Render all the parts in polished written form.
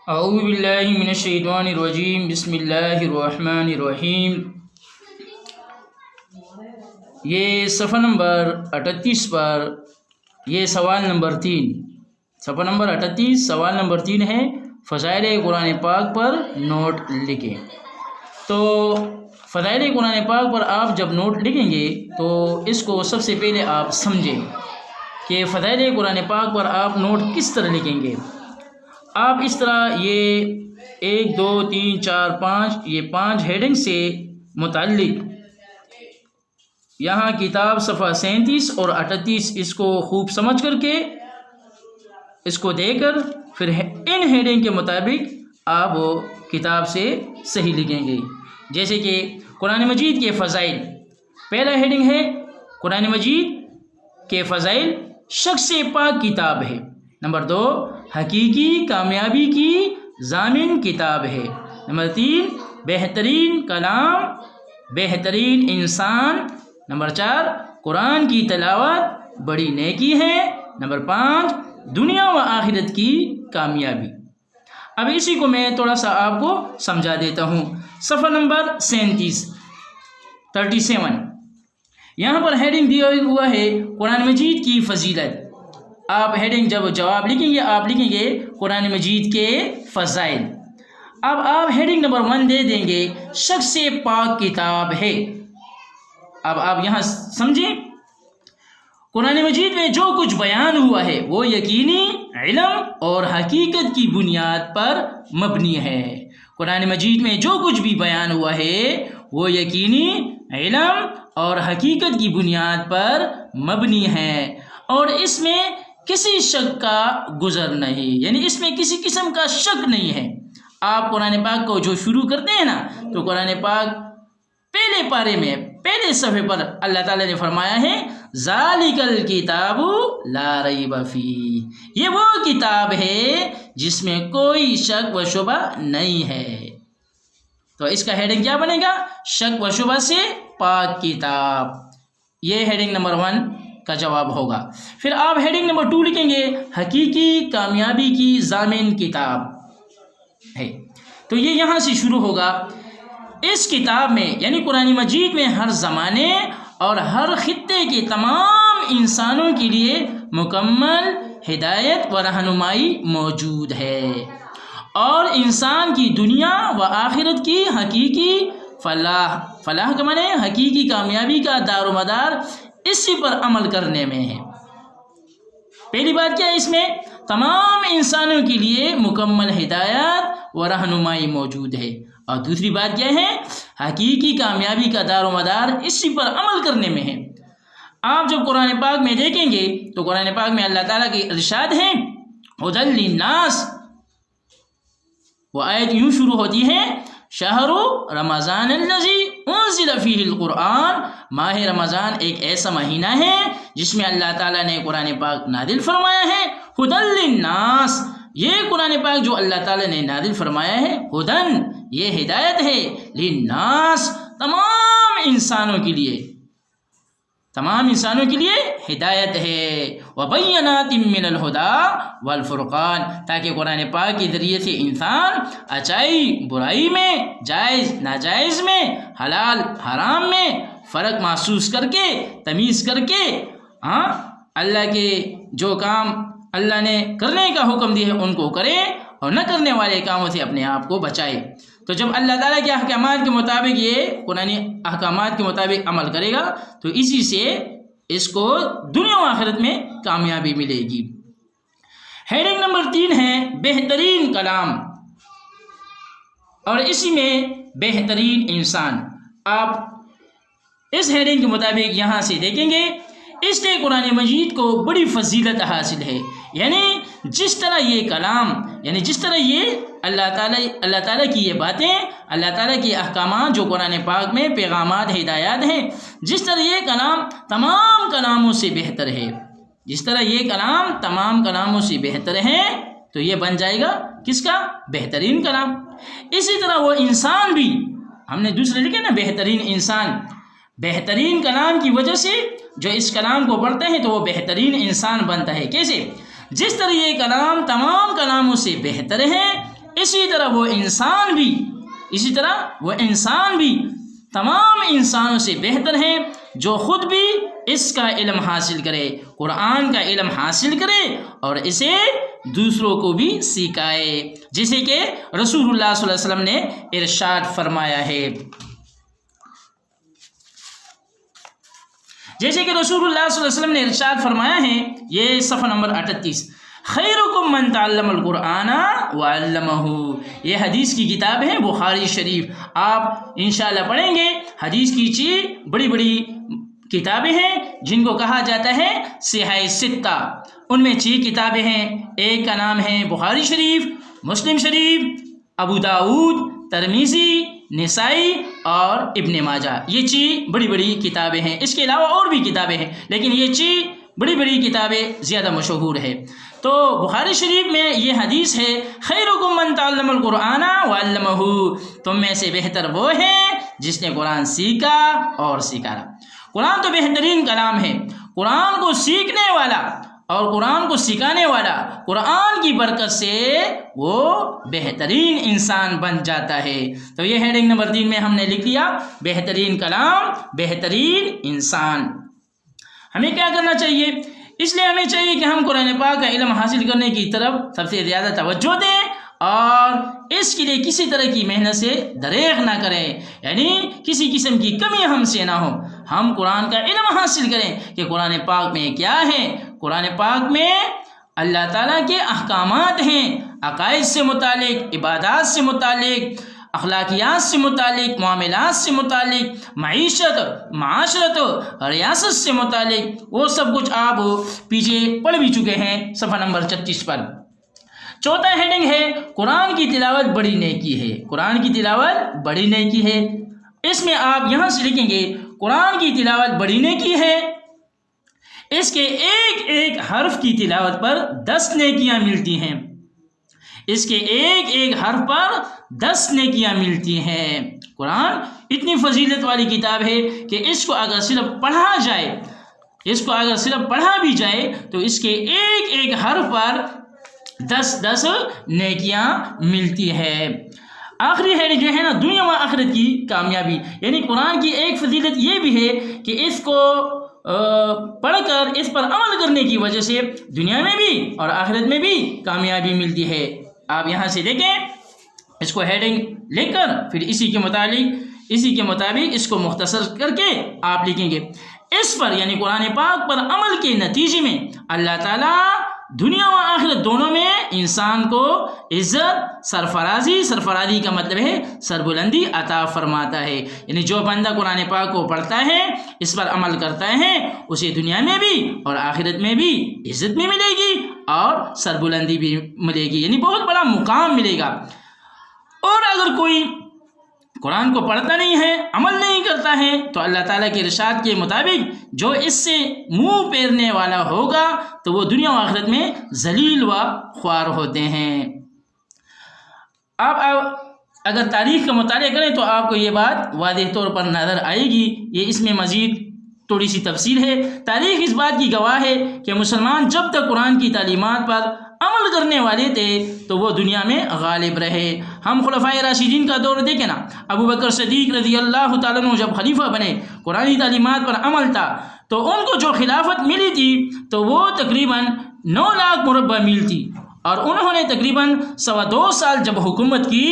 اعوذ باللہ من الشیطان الرجیم، بسم اللہ الرحمن الرحیم۔ یہ صفحہ نمبر 38 پر یہ سوال نمبر 3، صفحہ نمبر 38 سوال نمبر 3 ہے، فضائل قرآن پاک پر نوٹ لکھیں۔ تو فضائل قرآن پاک پر آپ جب نوٹ لکھیں گے تو اس کو سب سے پہلے آپ سمجھیں کہ فضائل قرآن پاک پر آپ نوٹ کس طرح لکھیں گے۔ آپ اس طرح یہ 1 2 3 4 5 یہ 5 ہیڈنگ سے متعلق یہاں کتاب صفحہ 37 اور 38 اس کو خوب سمجھ کر کے اس کو دے کر پھر ان ہیڈنگ کے مطابق آپ وہ کتاب سے صحیح لکھیں گے۔ جیسے کہ قرآن مجید کے فضائل، پہلا ہیڈنگ ہے قرآن مجید کے فضائل شخص پاک کتاب ہے۔ نمبر 2 حقیقی کامیابی کی ضامن کتاب ہے۔ نمبر 3 بہترین کلام بہترین انسان۔ نمبر 4 قرآن کی تلاوت بڑی نیکی ہے۔ نمبر 5 دنیا و آخرت کی کامیابی۔ اب اسی کو میں تھوڑا سا آپ کو سمجھا دیتا ہوں۔ صفحہ نمبر 37 یہاں پر ہیڈنگ دیا ہوا ہے قرآن مجید کی فضیلت۔ آپ ہیڈنگ جب جواب لکھیں گے آپ لکھیں گے قرآن مجید کے فضائل۔ اب آپ ہیڈنگ نمبر 1 دے دیں گے شخص پاک کتاب ہے۔ اب آپ یہاں سمجھیں قرآن مجید میں جو کچھ بیان ہوا ہے وہ یقینی علم اور حقیقت کی بنیاد پر مبنی ہے۔ قرآن مجید میں جو کچھ بھی بیان ہوا ہے وہ یقینی علم اور حقیقت کی بنیاد پر مبنی ہے، اور اس میں کسی شک کا گزر نہیں، یعنی اس میں کسی قسم کا شک نہیں ہے۔ آپ قرآن پاک کو جو شروع کرتے ہیں نا تو قرآن پاک پہلے پارے میں پہلے صفحے پر اللہ تعالیٰ نے فرمایا ہے ذالک الکتاب لا ریب فیہ، یہ وہ کتاب ہے جس میں کوئی شک و شبہ نہیں ہے۔ تو اس کا ہیڈنگ کیا بنے گا؟ شک و شبہ سے پاک کتاب۔ یہ ہیڈنگ نمبر 1 کا جواب ہوگا۔ پھر آپ ہیڈنگ نمبر 2 لکھیں گے حقیقی کامیابی کی ضامن کتاب ہے۔ تو یہ یہاں سے شروع ہوگا۔ اس کتاب میں یعنی قرآن مجید میں ہر زمانے اور ہر خطے کے تمام انسانوں کے لیے مکمل ہدایت و رہنمائی موجود ہے، اور انسان کی دنیا و آخرت کی حقیقی فلاح کا معنی حقیقی کامیابی کا دار و مدار اسی پر عمل کرنے میں ہے۔ پہلی بات کیا ہے؟ اس میں تمام انسانوں کے لیے مکمل ہدایت و رہنمائی موجود ہے، اور دوسری بات کیا ہے؟ حقیقی کامیابی کا دار و مدار اسی پر عمل کرنے میں ہے۔ آپ جب قرآن پاک میں دیکھیں گے تو قرآن پاک میں اللہ تعالیٰ کی ارشاد ہے ہدی للناس، وہ آیت یوں شروع ہوتی ہے شہر رمضان الذی انزل فیہ القرآن، ماہ رمضان ایک ایسا مہینہ ہے جس میں اللہ تعالیٰ نے قرآن پاک نازل فرمایا ہے ہدی للناس۔ یہ قرآن پاک جو اللہ تعالیٰ نے نازل فرمایا ہے ہدن، یہ ہدایت ہے، للناس تمام انسانوں کے لیے، تمام انسانوں کے لیے ہدایت ہے، وبینات من الہدی والفرقان، تاکہ قرآن پاک کے ذریعے سے انسان اچائی برائی میں، جائز ناجائز میں، حلال حرام میں فرق محسوس کر کے تمیز کر کے اللہ کے جو کام اللہ نے کرنے کا حکم دیا ہے ان کو کرے، اور نہ کرنے والے کاموں سے اپنے آپ کو بچائے۔ تو جب اللہ تعالیٰ کے احکامات کے مطابق یہ قرآن احکامات کے مطابق عمل کرے گا تو اسی سے اس کو دنیا و آخرت میں کامیابی ملے گی۔ ہیڈنگ نمبر 3 ہے بہترین کلام، اور اسی میں بہترین انسان۔ آپ اس ہیڈنگ کے مطابق یہاں سے دیکھیں گے اس نے قرآن مجید کو بڑی فضیلت حاصل ہے، یعنی جس طرح یہ کلام، یعنی جس طرح یہ اللہ تعالیٰ کی یہ باتیں، اللہ تعالیٰ کے احکامات جو قرآن پاک میں پیغامات ہدایات ہیں، جس طرح یہ کلام تمام کلاموں سے بہتر ہے، جس طرح یہ کلام تمام کلاموں سے بہتر ہے تو یہ بن جائے گا کس کا؟ بہترین کلام۔ اسی طرح وہ انسان بھی ہم نے دوسرے لکھے نا بہترین انسان، بہترین کلام کی وجہ سے جو اس کلام کو پڑھتے ہیں تو وہ بہترین انسان بنتا ہے۔ کیسے؟ جس طرح یہ کلام تمام کلاموں سے بہتر ہے اسی طرح وہ انسان بھی تمام انسانوں سے بہتر ہیں جو خود بھی اس کا علم حاصل کرے، قرآن کا علم حاصل کرے اور اسے دوسروں کو بھی سکھائے، جیسے کہ رسول اللہ صلی اللہ علیہ وسلم نے ارشاد فرمایا ہے۔ جیسے کہ رسول اللہ صلی اللہ علیہ وسلم نے ارشاد فرمایا ہے، یہ صفحہ نمبر 38، خیرکم من تعلم القرآن وعلمہ۔ یہ حدیث کی کتاب ہے بخاری شریف، آپ انشاءاللہ پڑھیں گے۔ حدیث کی بڑی بڑی کتابیں ہیں جن کو کہا جاتا ہے صحیح ستہ، ان میں 6 کتابیں ہیں۔ ایک کا نام ہے بخاری شریف، مسلم شریف، ابو داؤد، ترمذی، نسائی اور ابن ماجہ، یہ 6 بڑی بڑی کتابیں ہیں۔ اس کے علاوہ اور بھی کتابیں ہیں لیکن یہ 6 بڑی بڑی کتابیں زیادہ مشہور ہے۔ تو بخاری شریف میں یہ حدیث ہے، خیرکم من تعلم القرآن وعلمہ، تم میں سے بہتر وہ ہے جس نے قرآن سیکھا اور سکھایا۔ قرآن تو بہترین کلام ہے، قرآن کو سیکھنے والا اور قرآن کو سکھانے والا قرآن کی برکت سے وہ بہترین انسان بن جاتا ہے۔ تو یہ ہیڈنگ نمبر 3 میں ہم نے لکھ لیا، بہترین کلام، بہترین انسان۔ ہمیں کیا کرنا چاہیے؟ اس لیے ہمیں چاہیے کہ ہم قرآن پاک کا علم حاصل کرنے کی طرف سب سے زیادہ توجہ دیں اور اس کے لیے کسی طرح کی محنت سے دریغ نہ کریں، یعنی کسی قسم کی کمی ہم سے نہ ہو۔ ہم قرآن کا علم حاصل کریں کہ قرآن پاک میں کیا ہے۔ قرآن پاک میں اللہ تعالیٰ کے احکامات ہیں، عقائد سے متعلق، عبادات سے متعلق، اخلاقیات سے متعلق، معاملات سے متعلق، معیشت، معاشرت، ریاست سے متعلق، وہ سب کچھ آپ پیچھے پڑھ بھی چکے ہیں صفحہ نمبر 36 پر۔ چوتھا ہیڈنگ ہے قرآن کی تلاوت بڑی نیکی ہے۔ قرآن کی تلاوت بڑی نیکی ہے، اس میں آپ یہاں سے لکھیں گے قرآن کی تلاوت بڑی نیکی ہے، اس کے ایک ایک حرف کی تلاوت پر 10 نیکیاں ملتی ہیں، اس کے ایک ایک حرف پر 10 نیکیاں ملتی ہیں۔ قرآن اتنی فضیلت والی کتاب ہے کہ اس کو اگر صرف پڑھا بھی جائے تو اس کے ایک ایک حرف پر 10 نیکیاں ملتی ہے۔ آخری ہے جو ہے نا، دنیا و آخرت کی کامیابی، یعنی قرآن کی ایک فضیلت یہ بھی ہے کہ اس کو پڑھ کر اس پر عمل کرنے کی وجہ سے دنیا میں بھی اور آخرت میں بھی کامیابی ملتی ہے۔ آپ یہاں سے دیکھیں، اس کو ہیڈنگ لکھ کر پھر اسی کے مطابق اس کو مختصر کر کے آپ لکھیں گے۔ اس پر یعنی قرآن پاک پر عمل کے نتیجے میں اللہ تعالیٰ دنیا و آخرت دونوں میں انسان کو عزت، سرفرازی کا مطلب ہے سربلندی عطا فرماتا ہے۔ یعنی جو بندہ قرآن پاک کو پڑھتا ہے، اس پر عمل کرتا ہے، اسے دنیا میں بھی اور آخرت میں بھی عزت بھی ملے گی اور سربلندی بھی ملے گی، یعنی بہت بڑا مقام ملے گا۔ اور اگر کوئی قرآن کو پڑھتا نہیں ہے، عمل نہیں کرتا ہے، تو اللہ تعالیٰ کے ارشاد کے مطابق جو اس سے منہ پھیرنے والا ہوگا تو وہ دنیا و آخرت میں ذلیل و خوار ہوتے ہیں۔ آپ اگر تاریخ کا مطالعہ کریں تو آپ کو یہ بات واضح طور پر نظر آئے گی۔ یہ اس میں مزید تھوڑی سی تفصیل ہے۔ تاریخ اس بات کی گواہ ہے کہ مسلمان جب تک قرآن کی تعلیمات پر عمل کرنے والے تھے تو وہ دنیا میں غالب رہے۔ ہم خلفائے راشدین کا دور دیکھیں نا، ابو بکر صدیق رضی اللہ تعالیٰ عنہ جب خلیفہ بنے، قرآن تعلیمات پر عمل تھا تو ان کو جو خلافت ملی تھی تو وہ تقریباً 9 لاکھ مربع میل تھی، اور انہوں نے تقریباً 2.25 سال جب حکومت کی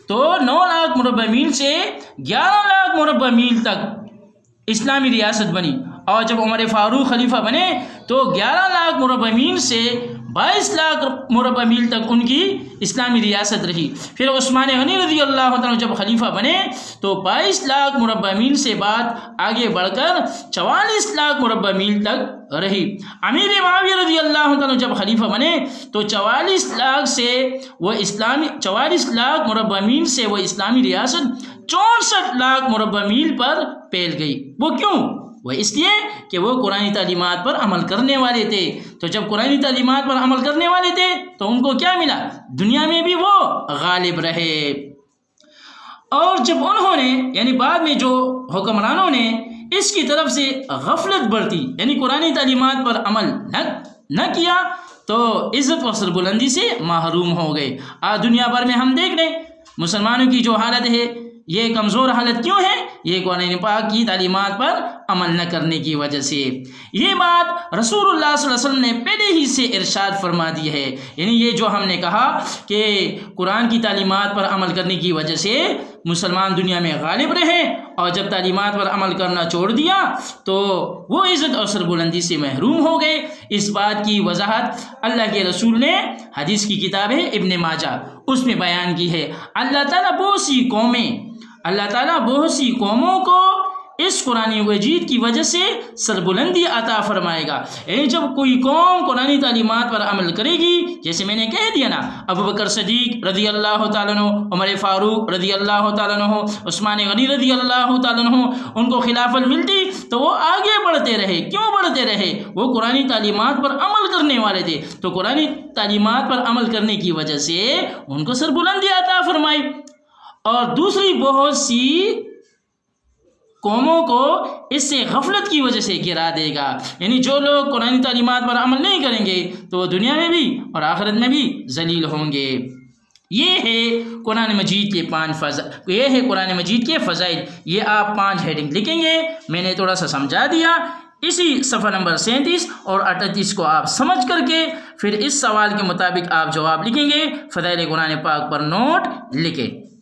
تو 9 لاکھ مربع میل سے 11 لاکھ مربع میل تک اسلامی ریاست بنی، اور جب عمر فاروق خلیفہ بنے تو 11 لاکھ مربع میل سے 22 لاکھ مربع میل تک ان کی اسلامی ریاست رہی۔ پھر عثمان غنی رضی اللہ عنہ جب خلیفہ بنے تو 22 لاکھ مربع میل سے بات آگے بڑھ کر 44 لاکھ مربع میل تک رہی۔ امیر معاویہ رضی اللہ عنہ جب خلیفہ بنے تو 44 لاکھ مربع میل سے وہ اسلامی ریاست 64 لاکھ مربع میل پر پھیل گئی۔ وہ کیوں؟ وہ اس لیے کہ وہ قرآن تعلیمات پر عمل کرنے والے تھے۔ تو جب قرآن تعلیمات پر عمل کرنے والے تھے تو ان کو کیا ملا؟ دنیا میں بھی وہ غالب رہے۔ اور جب انہوں نے یعنی بعد میں جو حکمرانوں نے اس کی طرف سے غفلت برتی، یعنی قرآن تعلیمات پر عمل نہ کیا، تو عزت و سربلندی سے محروم ہو گئے۔ آج دنیا بھر میں ہم دیکھ رہے ہیں مسلمانوں کی جو حالت ہے یہ کمزور حالت کیوں ہے؟ یہ قرآن پاک کی تعلیمات پر عمل نہ کرنے کی وجہ سے۔ یہ بات رسول اللہ صلی اللہ علیہ وسلم نے پہلے ہی سے ارشاد فرما دی ہے، یعنی یہ جو ہم نے کہا کہ قرآن کی تعلیمات پر عمل کرنے کی وجہ سے مسلمان دنیا میں غالب رہے، اور جب تعلیمات پر عمل کرنا چھوڑ دیا تو وہ عزت اور سربلندی سے محروم ہو گئے۔ اس بات کی وضاحت اللہ کے رسول نے حدیث کی کتاب ہے ابن ماجہ اس میں بیان کی ہے۔ اللہ تعالیٰ بہت سی قوموں کو اس قرآن مجید کی وجہ سے سربلندی عطا فرمائے گا۔ یعنی جب کوئی قوم قرآن تعلیمات پر عمل کرے گی، جیسے میں نے کہہ دیا نا، ابو بکر صدیق رضی اللہ تعالیٰ عنہ، عمر فاروق رضی اللہ تعالیٰ عنہ، عثمان غنی رضی اللہ تعالیٰ عنہ، ان کو خلافت ملتی تو وہ آگے بڑھتے رہے۔ کیوں بڑھتے رہے؟ وہ قرآن تعلیمات پر عمل کرنے والے تھے، تو قرآن تعلیمات پر عمل کرنے کی وجہ سے ان کو سربلندی عطا فرمائی۔ اور دوسری بہت سی قوموں کو اس سے غفلت کی وجہ سے گرا دے گا۔ یعنی جو لوگ قرآن تعلیمات پر عمل نہیں کریں گے تو وہ دنیا میں بھی اور آخرت میں بھی ذلیل ہوں گے۔ یہ ہے قرآن مجید کے قرآن مجید کے فضائل۔ یہ آپ 5 ہیڈنگ لکھیں گے، میں نے تھوڑا سا سمجھا دیا۔ اسی صفحہ نمبر 37 اور 38 کو آپ سمجھ کر کے پھر اس سوال کے مطابق آپ جواب لکھیں گے۔ فضائل قرآن پاک پر نوٹ لکھیں۔